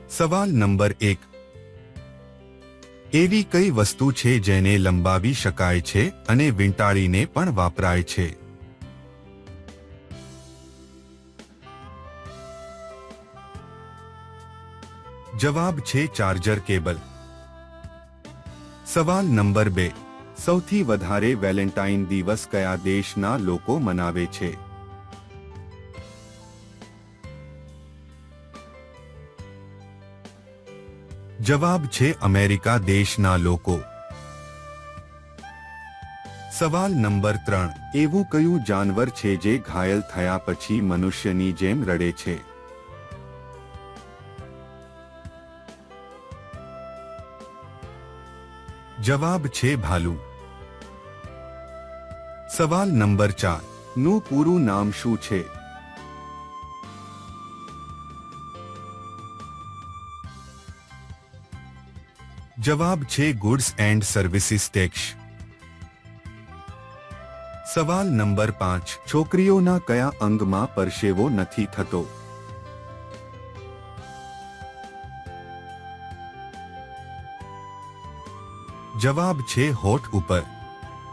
સવાલ નંબર 1. એવી કઈ વસ્તુ છે જેને લંબાવી શકાય છે અને વીંટાળીને પણ વાપરાય છે? જવાબ છે ચાર્જર કેબલ. સવાલ નંબર 2. સૌથી વધારે વેલેન્ટાઇન દિવસ કયા દેશના લોકો મનાવે છે? જવાબ છે અમેરિકા દેશના લોકો. સવાલ નંબર 3. એવું કયું જાનવર છે જે ઘાયલ થયા પછી મનુષ્યની જેમ રડે છે? જવાબ છે ભાલુ. સવાલ નંબર 4. નું પૂરું નામ શું છે? જવાબ છે ગુડ્સ એન્ડ સર્વિસીસ ટેક્સ. સવાલ નંબર 5. છોકરીઓના કયા અંગમાં પરસેવો નથી થતો? જવાબ છે હોઠ ઉપર.